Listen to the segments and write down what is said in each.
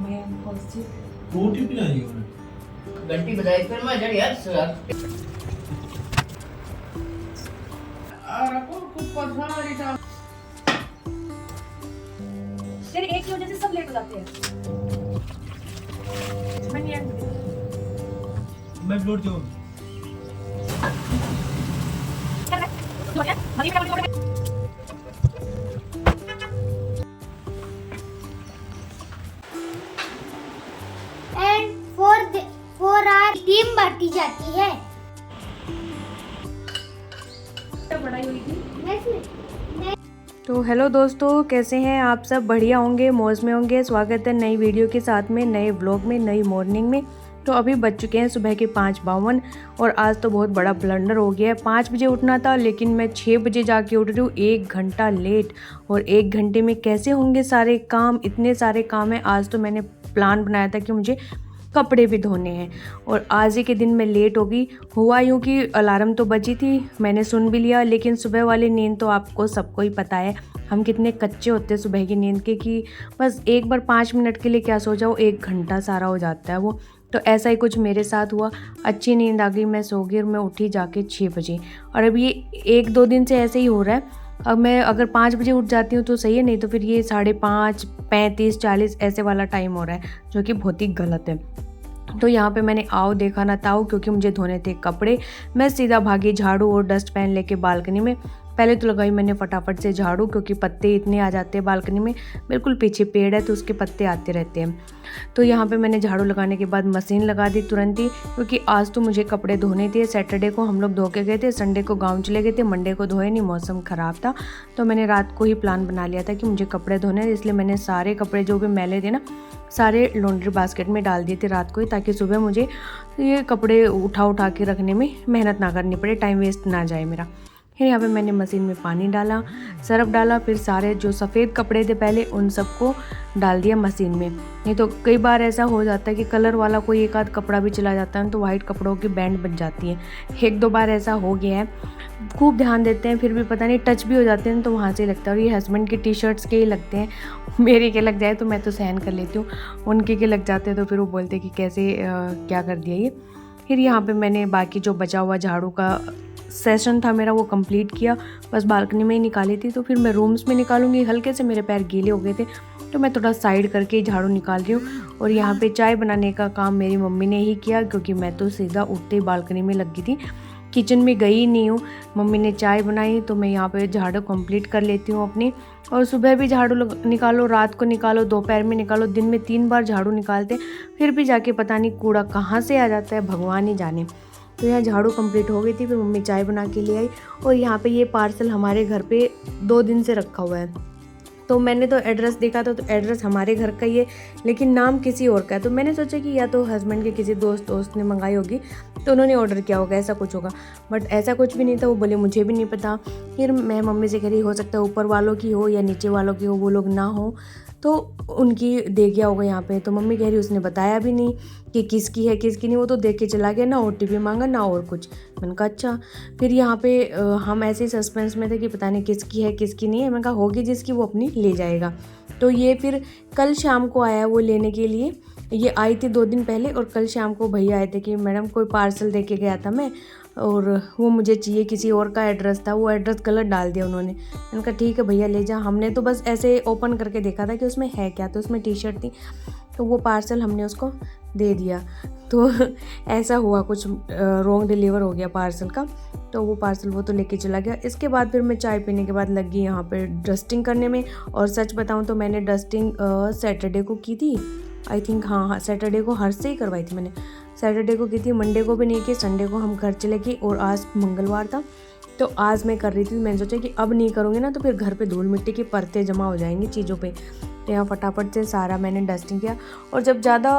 है पॉजिटिव। रोटी भी नहीं हो घंटी बजाई फिर मैं जड़ यार सर और आपको कुछ पसारी था तेरे एक की वजह से सब लेट हो जाते हैं। मैं लोड जो एंड फोर आवर टीम बांटी जाती है। पढ़ाई हुई थी। तो हेलो दोस्तों, कैसे हैं आप सब? बढ़िया होंगे, मौज में होंगे। स्वागत है नई वीडियो के साथ में, नए व्लॉग में, नई मॉर्निंग में। तो अभी बज चुके हैं सुबह के 5:52 और आज तो बहुत बड़ा ब्लंडर हो गया है। 5 बजे उठना था लेकिन मैं 6 बजे जाके उठ रही हूँ, 1 घंटा लेट। और 1 घंटे में कैसे होंगे सारे काम? इतने सारे काम हैं। आज तो मैंने प्लान बनाया था कि मुझे कपड़े भी धोने हैं और आज ही के दिन मैं लेट हो गई। हुआ यूँ कि अलार्म तो बजी थी, मैंने सुन भी लिया, लेकिन सुबह वाली नींद तो आपको सबको ही पता है हम कितने कच्चे होते हैं सुबह की नींद के, कि बस एक बार 5 मिनट के लिए क्या सो जाओ, 1 घंटा सारा हो जाता है वो। तो ऐसा ही कुछ मेरे साथ हुआ। अच्छी नींद आ गई, मैं सो गई और मैं उठी जाके 6 बजे। और अब ये 1-2 दिन से ऐसे ही हो रहा है। अब मैं अगर 5 बजे उठ जाती हूँ तो सही है, नहीं तो फिर ये 5:30, 35, 40 ऐसे वाला टाइम हो रहा है, जो कि बहुत ही गलत है। तो यहाँ पे मैंने आओ देखा ना ताओ, क्योंकि मुझे धोने थे कपड़े। मैं सीधा भागी झाड़ू और डस्ट पैन लेके बालकनी में। पहले तो लगाई मैंने फटाफट से झाड़ू, क्योंकि पत्ते इतने आ जाते हैं बालकनी में। बिल्कुल पीछे पेड़ है तो उसके पत्ते आते रहते हैं। तो यहाँ पे मैंने झाड़ू लगाने के बाद मशीन लगा दी तुरंत ही, क्योंकि आज तो मुझे कपड़े धोने थे। सैटरडे को हम लोग धो के गए थे, संडे को गाँव चले गए थे, मंडे को धोए नहीं, मौसम ख़राब था। तो मैंने रात को ही प्लान बना लिया था कि मुझे कपड़े धोने हैं, इसलिए मैंने सारे कपड़े जो भी मैले थे ना, सारे लॉन्ड्री बास्केट में डाल दिए थे रात को ही, ताकि सुबह मुझे ये कपड़े उठा के रखने में मेहनत ना करनी पड़े, टाइम वेस्ट ना जाए मेरा। फिर यहाँ पे मैंने मशीन में पानी डाला, सर्फ डाला, फिर सारे जो सफ़ेद कपड़े थे पहले उन सबको डाल दिया मशीन में। नहीं तो कई बार ऐसा हो जाता है कि कलर वाला कोई एक आध कपड़ा भी चला जाता है तो वाइट कपड़ों की बैंड बच जाती है। 1-2 बार ऐसा हो गया है। खूब ध्यान देते हैं फिर भी पता नहीं टच भी हो जाते हैं तो वहाँ से लगता है। और ये हस्बैंड की टी-शर्ट्स के ही लगते हैं, मेरे के लग जाए तो मैं तो सहन कर लेती हूँ, उनके के लग जाते हैं तो फिर वो बोलते हैं कि कैसे क्या कर दिया ये। फिर यहाँ पे मैंने बाकी जो बचा हुआ झाड़ू का सेशन था मेरा वो कंप्लीट किया, बस बालकनी में ही निकाली थी। तो फिर मैं रूम्स में निकालूंगी। हल्के से मेरे पैर गीले हो गए थे तो मैं थोड़ा साइड करके झाड़ू निकाल रही हूँ। और यहाँ पे चाय बनाने का काम मेरी मम्मी ने ही किया, क्योंकि मैं तो सीधा उठते ही बालकनी में लगी थी, किचन में गई नहीं हूँ। मम्मी ने चाय बनाई तो मैं यहाँ पे झाड़ू कंप्लीट कर लेती हूँ अपनी। और सुबह भी झाड़ू निकालो, रात को निकालो, दोपहर में निकालो, दिन में 3 बार झाड़ू निकालते फिर भी जाके पता नहीं कूड़ा कहाँ से आ जाता है, भगवान ही जाने। तो यहाँ झाड़ू कंप्लीट हो गई थी, फिर मम्मी चाय बना के ले आई। और यहाँ पे ये पार्सल हमारे घर पे 2 दिन से रखा हुआ है। तो मैंने तो एड्रेस देखा था तो एड्रेस हमारे घर का ही है, लेकिन नाम किसी और का है। तो मैंने सोचा कि या तो हस्बैंड के किसी दोस्त ने मंगाई होगी तो उन्होंने ऑर्डर किया होगा, ऐसा कुछ होगा। बट ऐसा कुछ भी नहीं था। वो बोले मुझे भी नहीं पता। फिर मैं मम्मी से कह रही, हो सकता है ऊपर वालों की हो या नीचे वालों की हो, वो लोग ना हो तो उनकी दे गया होगा यहाँ पे। तो मम्मी कह रही उसने बताया भी नहीं कि किसकी है किसकी नहीं, वो तो देख के चला गया, ना OTP मांगा ना और कुछ। मैंने कहा अच्छा। फिर यहाँ पे हम ऐसे ही सस्पेंस में थे कि पता नहीं किसकी है किसकी नहीं है। मैंने कहा होगी जिसकी वो अपनी ले जाएगा। तो ये फिर कल शाम को आया वो लेने के लिए। ये आई थी 2 दिन पहले और कल शाम को भैया आए थे कि मैडम कोई पार्सल दे के गया था मैं और वो मुझे चाहिए, किसी और का एड्रेस था, वो एड्रेस गलत डाल दिया उन्होंने। मैंने कहा ठीक है भैया ले जा। हमने तो बस ऐसे ओपन करके देखा था कि उसमें है क्या, तो उसमें टी-शर्ट थी, तो वो पार्सल हमने उसको दे दिया। तो ऐसा हुआ, कुछ रॉन्ग डिलीवर हो गया पार्सल का, तो वो पार्सल वो तो लेके चला गया। इसके बाद फिर मैं चाय पीने के बाद लगी यहाँ पे डस्टिंग करने में। और सच बताऊँ तो मैंने डस्टिंग सैटरडे को की थी, आई थिंक। हाँ, सैटरडे को हर से ही करवाई थी मैंने। सैटरडे को की थी, मंडे को भी नहीं की, संडे को हम घर चले गए और आज मंगलवार था तो आज मैं कर रही थी। मैंने सोचा कि अब नहीं करूँगी ना तो फिर घर पे धूल मिट्टी की परतें जमा हो जाएंगी चीज़ों पे। तो यहाँ फटाफट से सारा मैंने डस्टिंग किया। और जब ज़्यादा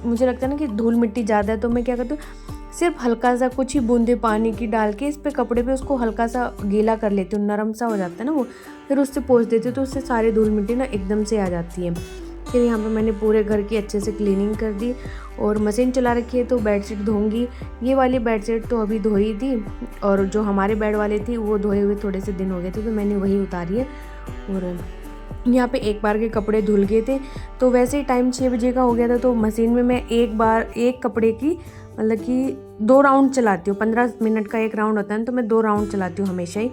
मुझे लगता है ना कि धूल मिट्टी ज़्यादा है तो मैं क्या करती हूँ, सिर्फ हल्का सा कुछ ही बूंदे पानी की डाल के इस पे कपड़े पे उसको हल्का सा गीला कर लेती हूँ, नरम सा हो जाता है ना वो, फिर उससे पोंछ देती हूँ तो उससे सारी धूल मिट्टी ना एकदम से आ जाती है। फिर यहाँ पे मैंने पूरे घर की अच्छे से क्लीनिंग कर दी और मशीन चला रखी है तो बेडशीट धोऊंगी। ये वाली बेडशीट तो अभी धोई थी और जो हमारे बेड वाले थी वो धोए हुए थोड़े से दिन हो गए थे तो मैंने वही उतारी है। और यहाँ पे एक बार के कपड़े धुल गए थे। तो वैसे ही टाइम 6 बजे का हो गया था, तो मशीन में मैं एक कपड़े की मतलब कि 2 राउंड चलाती हूँ। 15 मिनट का एक राउंड होता है, तो मैं 2 राउंड चलाती हूँ हमेशा ही।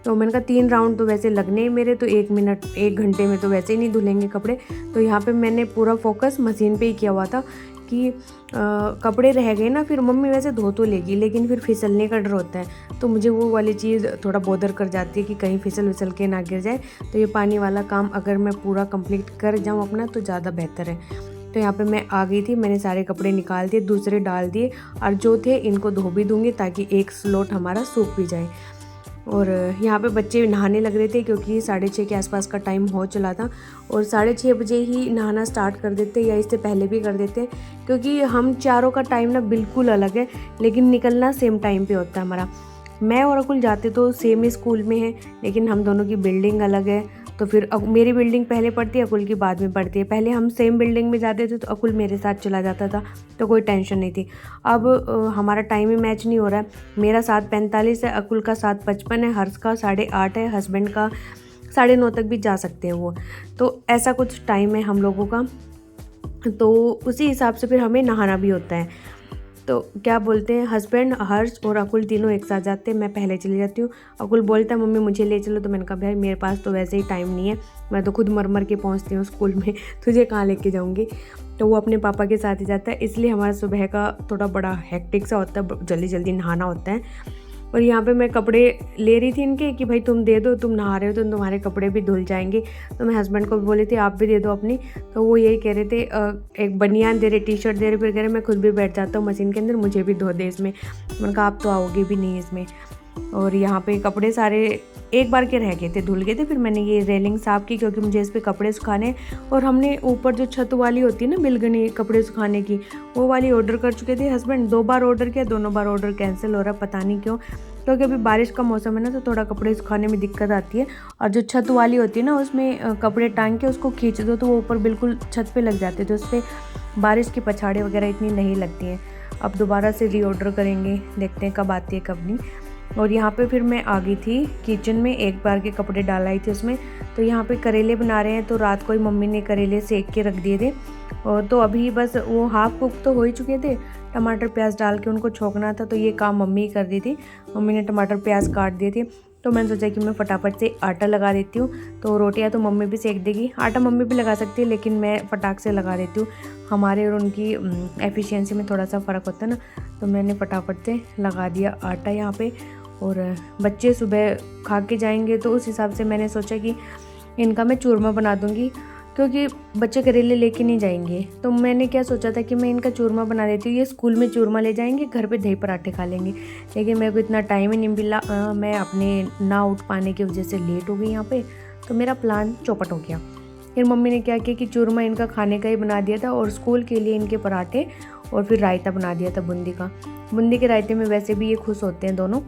तो मैंने कहा 3 राउंड तो वैसे लगने ही मेरे, तो 1 घंटे में तो वैसे ही नहीं धुलेंगे कपड़े। तो यहाँ पे मैंने पूरा फोकस मशीन पे ही किया हुआ था कि कपड़े रह गए ना, फिर मम्मी वैसे धो तो लेगी लेकिन फिर फिसलने का डर होता है, तो मुझे वो वाली चीज़ थोड़ा बोदर कर जाती है कि कहीं फिसल के ना गिर जाए। तो ये पानी वाला काम अगर मैं पूरा कंप्लीट कर जाऊँ अपना तो ज़्यादा बेहतर है। तो यहाँ पे मैं आ गई थी, मैंने सारे कपड़े निकाल दिए, दूसरे डाल दिए, और जो थे इनको धो भी दूँगी ताकि एक स्लॉट हमारा सूख भी जाए। और यहाँ पे बच्चे नहाने लग रहे थे क्योंकि 6:30 के आसपास का टाइम हो चला था, और 6:30 बजे ही नहाना स्टार्ट कर देते या इससे पहले भी कर देते, क्योंकि हम चारों का टाइम ना बिल्कुल अलग है, लेकिन निकलना सेम टाइम पे होता है हमारा। मैं और अकुल जाते तो सेम ही स्कूल में हैं, लेकिन हम दोनों की बिल्डिंग अलग है। तो फिर मेरी बिल्डिंग पहले पड़ती है, अकुल की बाद में पड़ती है। पहले हम सेम बिल्डिंग में जाते थे तो अकुल मेरे साथ चला जाता था, तो कोई टेंशन नहीं थी। अब हमारा टाइम ही मैच नहीं हो रहा है। मेरा 7:45 है, अकुल का 7:55 है, हर्ष का 8:30 है, हस्बैंड का 9:30 तक भी जा सकते हैं वो। तो ऐसा कुछ टाइम है हम लोगों का, तो उसी हिसाब से फिर हमें नहाना भी होता है। तो क्या बोलते हैं, हस्बैंड, हर्ष और अकुल तीनों एक साथ जाते हैं, मैं पहले चली जाती हूँ। अकुल बोलता है मम्मी मुझे ले चलो, तो मैंने कहा भाई मेरे पास तो वैसे ही टाइम नहीं है, मैं तो खुद मर के पहुँचती हूँ स्कूल में, तुझे कहाँ लेके जाऊँगी। तो वो अपने पापा के साथ ही जाता है, इसलिए हमारा सुबह का थोड़ा बड़ा हेक्टिक सा होता है, जल्दी जल्दी नहाना होता है। और यहाँ पे मैं कपड़े ले रही थी इनके कि भाई तुम दे दो, तुम नहा रहे हो तो तुम्हारे कपड़े भी धुल जाएंगे। तो मैं हस्बैंड को भी बोली थी आप भी दे दो अपनी, तो वो यही कह रहे थे एक बनियान दे रहे, टी-शर्ट दे रहे, फिर कह रहे मैं खुद भी बैठ जाता हूँ मशीन के अंदर, मुझे भी धो दे इसमें। मैंने कहा आप तो आओगे भी नहीं इसमें। और यहाँ पे कपड़े सारे एक बार के रह गए थे, धुल गए थे। फिर मैंने ये रेलिंग साफ़ की क्योंकि मुझे इस पर कपड़े सुखाने, और हमने ऊपर जो छत वाली होती है ना बिलगनी कपड़े सुखाने की, वो वाली ऑर्डर कर चुके थे हस्बैंड। 2 बार ऑर्डर किया, दोनों बार ऑर्डर कैंसिल हो रहा है, पता नहीं क्यों, क्योंकि अभी बारिश का मौसम है ना, तो थोड़ा कपड़े सुखाने में दिक्कत आती है। और जो छत वाली होती है ना, उसमें कपड़े टांग के उसको खींच दो तो वो ऊपर बिल्कुल छत पे लग जाते हैं, तो उस पर बारिश की पछाड़े वगैरह इतनी नहीं लगती हैं। अब दोबारा से रीऑर्डर करेंगे, देखते हैं कब आती है कब नहीं। और यहाँ पे फिर मैं आ गई थी किचन में, एक बार के कपड़े डाल आई थी उसमें। तो यहाँ पे करेले बना रहे हैं, तो रात को ही मम्मी ने करेले सेक के रख दिए थे, और तो अभी बस वो हाफ कुक तो हो ही चुके थे, टमाटर प्याज डाल के उनको छोंकना था, तो ये काम मम्मी ही कर दी थी। मम्मी ने टमाटर प्याज काट दिए थे, तो मैंने सोचा कि मैं फटाफट से आटा लगा देती हूँ, तो रोटियाँ तो मम्मी भी सेक देगी। आटा मम्मी भी लगा सकती है, लेकिन मैं फटाक से लगा देती हूँ, हमारे और उनकी एफिशिएंसी में थोड़ा सा फ़र्क होता है ना। तो मैंने फटाफट से लगा दिया आटा यहाँ पे। और बच्चे सुबह खा के जाएंगे, तो उस हिसाब से मैंने सोचा कि इनका मैं चूरमा बना दूँगी, क्योंकि बच्चे करेले लेके नहीं जाएंगे। तो मैंने क्या सोचा था कि मैं इनका चूरमा बना देती हूँ, ये स्कूल में चूरमा ले जाएंगे, घर पे दही पराठे खा लेंगे। लेकिन मेरे को इतना टाइम ही नहीं मिला, मैं अपने ना उठ पाने की वजह से लेट हो गई यहाँ पे, तो मेरा प्लान चौपट हो गया। फिर मम्मी ने क्या किया कि चूरमा इनका खाने का ही बना दिया था, और स्कूल के लिए इनके पराठे, और फिर रायता बना दिया था बूंदी का। बूंदी के रायते में वैसे भी ये खुश होते हैं दोनों।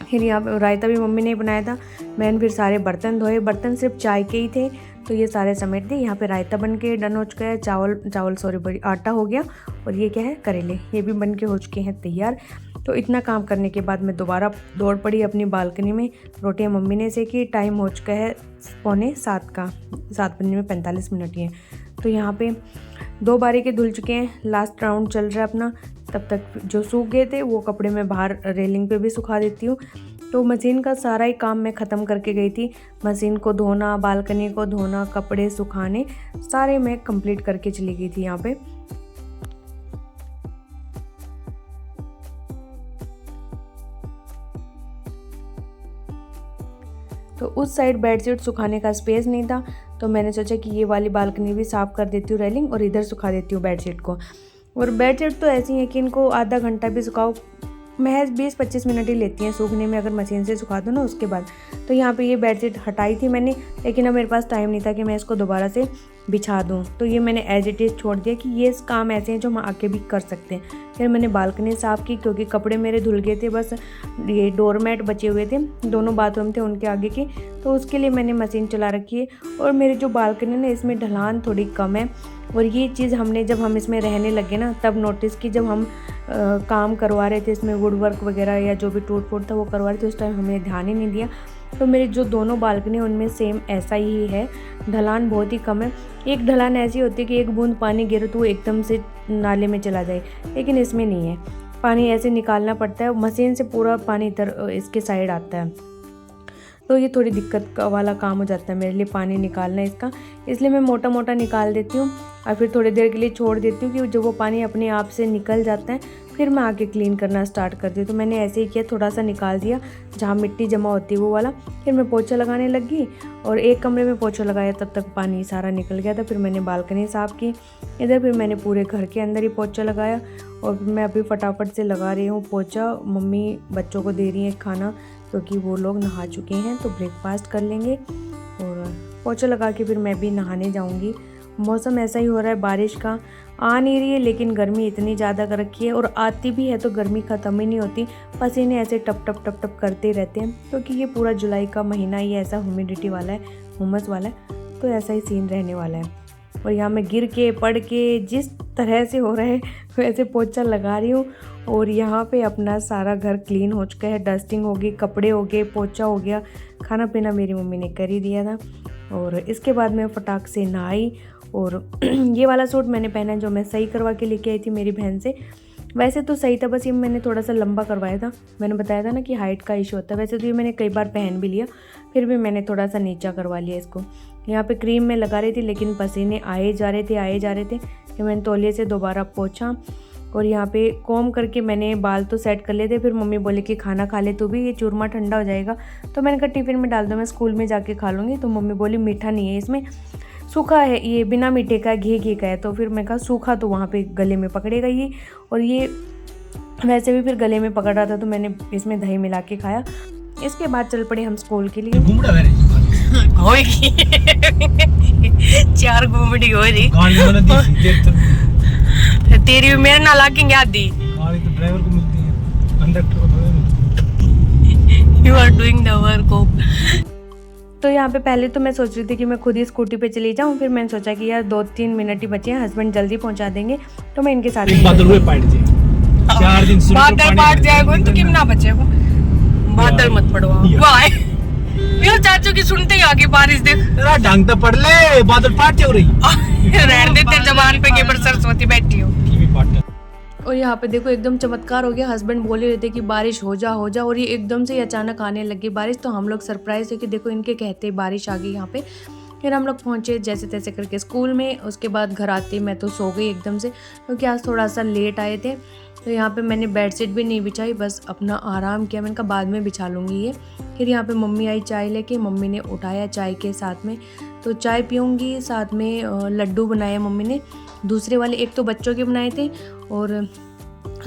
फिर यहाँ पे रायता भी मम्मी ने बनाया था। मैंने फिर सारे बर्तन धोए, बर्तन सिर्फ चाय के ही थे, तो ये सारे समेट दिए। यहाँ पे रायता बन के डन हो चुका है, चावल आटा हो गया, और ये क्या है करेले, ये भी बन के हो चुके हैं तैयार। तो इतना काम करने के बाद मैं दोबारा दौड़ पड़ी अपनी बालकनी में। रोटियाँ मम्मी ने सेकी, टाइम हो चुका है 6:45 का, 7:45 ही है। तो यहाँ पे 2 बारी के धुल चुके हैं, लास्ट राउंड चल रहा है अपना। तब तक जो सूख गए थे वो कपड़े मैं बाहर रेलिंग पे भी सुखा देती हूँ। तो मशीन का सारा ही काम मैं ख़त्म करके गई थी, मशीन को धोना, बालकनी को धोना, कपड़े सुखाने, सारे मैं कंप्लीट करके चली गई थी यहाँ पे। तो उस साइड बेडशीट सुखाने का स्पेस नहीं था, तो मैंने सोचा कि ये वाली बालकनी भी साफ़ कर देती हूँ रेलिंग, और इधर सुखा देती हूँ बेडशीट को। और बेडशीट तो ऐसी है कि इनको आधा घंटा भी सुखाओ, महज 20-25 मिनट ही लेती हैं सूखने में, अगर मशीन से सुखा दो ना उसके बाद। तो यहाँ पे ये बेडशीट हटाई थी मैंने, लेकिन अब मेरे पास टाइम नहीं था कि मैं इसको दोबारा से बिछा दूँ, तो ये मैंने एज इट इज़ छोड़ दिया कि ये काम ऐसे हैं जो हम आके भी कर सकते हैं। फिर मैंने बालकनी साफ़ की, क्योंकि कपड़े मेरे धुल गए थे, बस ये डोरमैट बचे हुए थे, दोनों बाथरूम थे उनके आगे के, तो उसके लिए मैंने मशीन चला रखी है। और मेरी जो बालकनी है ना, इसमें ढलान थोड़ी कम है, और ये चीज़ हमने जब हम इसमें रहने लगे ना तब नोटिस की, जब हम काम करवा रहे थे इसमें वुड वर्क वगैरह या जो भी टूट फूट था वो करवा रहे थे, उस टाइम हमने ध्यान ही नहीं दिया। तो मेरी जो दोनों बालकनी है उनमें सेम ऐसा ही है, ढलान बहुत ही कम है। एक ढलान ऐसी होती है कि एक बूंद पानी गिरे तो वो एकदम से नाले में चला जाए, लेकिन इसमें नहीं है। पानी ऐसे निकालना पड़ता है, मशीन से पूरा पानी इधर इसके साइड आता है, तो ये थोड़ी दिक्कत वाला काम हो जाता है मेरे लिए पानी निकालना इसका। इसलिए मैं मोटा मोटा निकाल देती हूँ और फिर थोड़ी देर के लिए छोड़ देती हूँ कि जब वो पानी अपने आप से निकल जाता है फिर मैं आके क्लीन करना स्टार्ट करती हूँ। तो मैंने ऐसे ही किया, थोड़ा सा निकाल दिया जहाँ मिट्टी जमा होती है वो वाला, फिर मैं पोछा लगाने लगी और एक कमरे में पोछा लगाया तब तक पानी सारा निकल गया था। फिर मैंने बालकनी साफ़ की इधर, फिर मैंने पूरे घर के अंदर ही पोछा लगाया और मैं अभी फटाफट से लगा रही हूँ पोछा। मम्मी बच्चों को दे रही है खाना क्योंकि वो लोग नहा चुके हैं, तो ब्रेकफास्ट कर लेंगे और पोछा लगा के फिर मैं भी नहाने जाऊंगी। मौसम ऐसा ही हो रहा है, बारिश का आ नहीं रही है लेकिन गर्मी इतनी ज़्यादा कर रखी है, और आती भी है तो गर्मी ख़त्म ही नहीं होती, पसीने ऐसे टप टप टप टप करते रहते हैं क्योंकि ये पूरा जुलाई का महीना ही ऐसा ह्यूमिडिटी वाला है, हुमस वाला है, तो ऐसा ही सीन रहने वाला है। और यहाँ मैं गिर के पड़ के जिस तरह से हो रहा है वैसे पोछा लगा रही हूँ। और यहाँ पे अपना सारा घर क्लीन हो चुका है, डस्टिंग हो गई, कपड़े हो गए, पोछा हो गया, खाना पीना मेरी मम्मी ने कर ही दिया था। और इसके बाद मैं फटाक से नहाई और ये वाला सूट मैंने पहना जो मैं सही करवा के लेके आई थी मेरी बहन से। वैसे तो सही था, बस ये मैंने थोड़ा सा लंबा करवाया था, मैंने बताया था ना कि हाइट का इशू होता है। वैसे तो ये मैंने कई बार पहन भी लिया, फिर भी मैंने थोड़ा सा नीचा करवा लिया इसको। यहाँ पे क्रीम में लगा रही थी लेकिन पसीने आए जा रहे थे कि मैंने तौलिए से दोबारा पोंछा और यहाँ पे कॉम करके मैंने बाल तो सेट कर लिए थे। फिर मम्मी बोले कि खाना खा ले, तो भी ये चूरमा ठंडा हो जाएगा, तो मैंने कहा टिफ़िन में डाल दो, मैं स्कूल में जाके खा लूँगी। तो मम्मी बोली मीठा नहीं है इसमें, सूखा है, ये बिना मीठे का घी का है। तो फिर मैं कहा सूखा तो वहाँ पे गले में पकड़ेगा ये, और ये वैसे भी फिर गले में पकड़ रहा था तो मैंने इसमें दही मिला के खाया। इसके बाद चल पड़े हम स्कूल के लिए। होएगी 4 घूमड़ी हो रही तेरी मेरे ना लागेंगे आधी। गाड़ी तो ड्राइवर को मिलती है, कंडक्टर को थोड़ी मिलती है। You are doing the work. तो यहाँ पे पहले तो मैं सोच रही थी कि मैं खुद ही स्कूटी पे चली जाऊँ, फिर मैंने सोचा कि यार 2-3 मिनट ही बचे हैं, हस्बैंड जल्दी पहुँचा देंगे तो मैं इनके साथ बादल हुए पाट जाए 4 दिन से बादल पाट जाएगा तो किम ना बचेगा, बादल मत पड़वा वाह यार चाचू की सुनते ही आगे बारिश देख तेरा ढंग तो पड़ ले, बादल पाट जा रही रहने दे, तेरे जबान पे केबर सरस्वती बैठी हो। और यहाँ पे देखो एकदम चमत्कार हो गया, हस्बैंड बोले रहे थे कि बारिश हो जा, और ये एकदम से ही अचानक आने लगी बारिश। तो हम लोग सरप्राइज थे कि देखो इनके कहते बारिश आ गई यहाँ पे। फिर हम लोग पहुँचे जैसे तैसे करके स्कूल में। उसके बाद घर आते मैं तो सो गई एकदम से, क्योंकि आज थोड़ा सा लेट आए थे। तो यहाँ पे मैंने बेडशीट भी नहीं बिछाई, बस अपना आराम किया। मैंने कहा बाद में बिछा लूँगी ये। फिर यहाँ पे मम्मी आई चाय लेके, मम्मी ने उठाया चाय के साथ में, तो चाय पीऊँगी, साथ में लड्डू बनाए मम्मी ने, दूसरे वाले एक तो बच्चों के बनाए थे और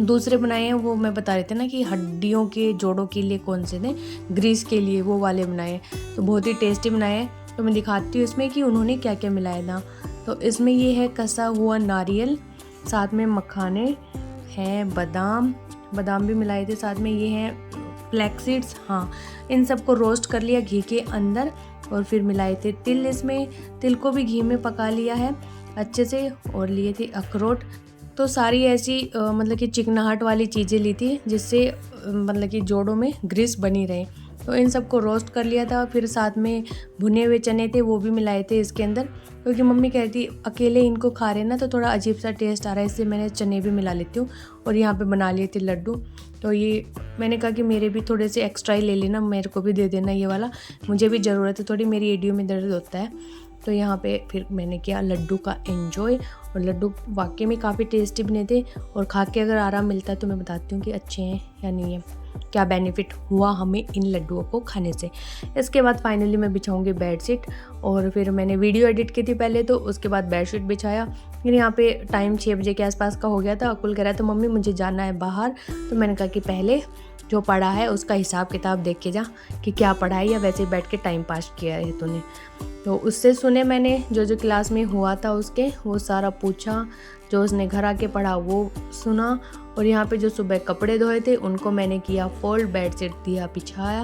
दूसरे बनाए हैं वो मैं बता रहे थे ना कि हड्डियों के जोड़ों के लिए कौन से थे, ग्रीस के लिए वो वाले बनाए, तो बहुत ही टेस्टी बनाए हैं। तो मैं दिखाती हूँ इसमें कि उन्होंने क्या क्या मिलाया था। तो इसमें ये है कसा हुआ नारियल, साथ में मखाने हैं, बादाम भी मिलाए थे, साथ में ये हैं फ्लैक्स सीड्स, हाँ इन सबको रोस्ट कर लिया घी के अंदर, और फिर मिलाए थे तिल, इसमें तिल को भी घी में पका लिया है अच्छे से, और लिए थे अखरोट। तो सारी ऐसी मतलब कि चिकनाहट वाली चीज़ें ली थी जिससे मतलब कि जोड़ों में ग्रीस बनी रहे। तो इन सबको रोस्ट कर लिया था। फिर साथ में भुने हुए चने थे वो भी मिलाए थे इसके अंदर, क्योंकि मम्मी कहती अकेले इनको खा रहे ना तो थोड़ा अजीब सा टेस्ट आ रहा है, इससे मैंने चने भी मिला लेती हूँ। और यहाँ पे बना लिए थे लड्डू। तो ये मैंने कहा कि मेरे भी थोड़े से एक्स्ट्रा ही ले लेना, मेरे को भी दे देना ये वाला, मुझे भी ज़रूरत है, थोड़ी मेरी एडियो में दर्द होता है। तो यहाँ पे फिर मैंने किया लड्डू का एंजॉय, और लड्डू वाकई में काफ़ी टेस्टी बने थे। और खा के अगर आराम मिलता है तो मैं बताती हूँ कि अच्छे हैं या नहीं है, क्या बेनिफिट हुआ हमें इन लड्डुओं को खाने से। इसके बाद फाइनली मैं बिछाऊंगी बेडशीट, और फिर मैंने वीडियो एडिट की थी पहले, तो उसके बाद बेडशीट बिछाया। फिर यहाँ पे टाइम 6 बजे के आसपास का हो गया था। अकुल कह रहा था मम्मी मुझे जाना है बाहर, तो मैंने कहा कि पहले जो पढ़ा है उसका हिसाब किताब देख के जा कि क्या पढ़ा है, या वैसे ही बैठ के टाइम पास किया है तूने। तो उससे सुने मैंने जो क्लास में हुआ था उसके, वो सारा पूछा, जो उसने घर आके पढ़ा वो सुना। और यहाँ पे जो सुबह कपड़े धोए थे उनको मैंने किया फोल्ड, बेडशीट दिया बिछाया।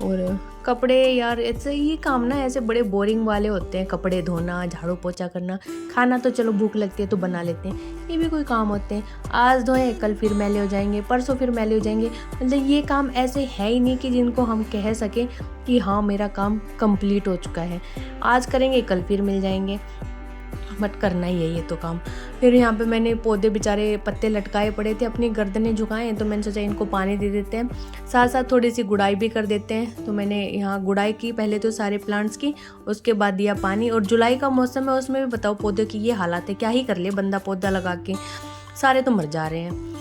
और कपड़े यार ऐसे ये काम ना ऐसे बड़े बोरिंग वाले होते हैं, कपड़े धोना, झाड़ू पोछा करना। खाना तो चलो भूख लगती है तो बना लेते हैं, ये भी कोई काम होते हैं। आज धोए कल फिर मैले हो जाएंगे, परसों फिर मैले हो जाएंगे। मतलब ये काम ऐसे है ही नहीं कि जिनको हम कह सकें कि हाँ मेरा काम कंप्लीट हो चुका है। आज करेंगे कल फिर मिल जाएंगे, बट करना ही है ये तो काम। फिर यहाँ पे मैंने पौधे बेचारे पत्ते लटकाए पड़े थे, अपनी गर्दनें झुकाए हैं, तो मैंने सोचा इनको पानी दे देते हैं, साथ साथ थोड़ी सी गुड़ाई भी कर देते हैं। तो मैंने यहाँ गुड़ाई की पहले तो सारे प्लांट्स की, उसके बाद दिया पानी। और जुलाई का मौसम है, उसमें भी बताओ पौधे की ये हालत है, क्या ही कर ले बंदा पौधा लगा के, सारे तो मर जा रहे हैं।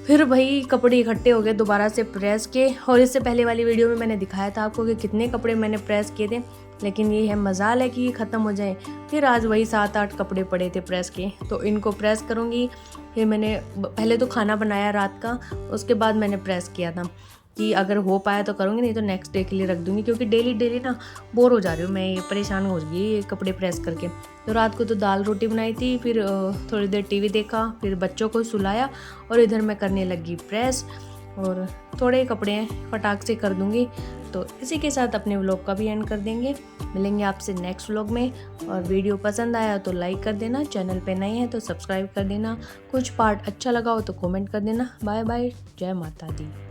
फिर भाई कपड़े इकट्ठे हो गए दोबारा से प्रेस के। और इससे पहले वाली वीडियो में मैंने दिखाया था आपको कि कितने कपड़े मैंने प्रेस किए थे, लेकिन ये है मजाल है कि ये ख़त्म हो जाए। फिर आज वही 7-8 कपड़े पड़े थे प्रेस के, तो इनको प्रेस करूँगी। फिर मैंने पहले तो खाना बनाया रात का, उसके बाद मैंने प्रेस किया था कि अगर हो पाया तो करूँगी, नहीं तो नेक्स्ट डे के लिए रख दूँगी, क्योंकि डेली ना बोर हो जा रही हूँ मैं, ये परेशान हो गई ये कपड़े प्रेस करके। तो रात को तो दाल रोटी बनाई थी, फिर थोड़ी देर टीवी देखा, फिर बच्चों को सुलाया और इधर मैं करने लगी प्रेस। और थोड़े कपड़े हैं फटाक से कर दूँगी। तो इसी के साथ अपने व्लॉग का भी एंड कर देंगे। मिलेंगे आपसे नेक्स्ट व्लॉग में। और वीडियो पसंद आया तो लाइक कर देना, चैनल पे नए हैं तो सब्सक्राइब कर देना, कुछ पार्ट अच्छा लगा हो तो कमेंट कर देना। बाय बाय, जय माता दी।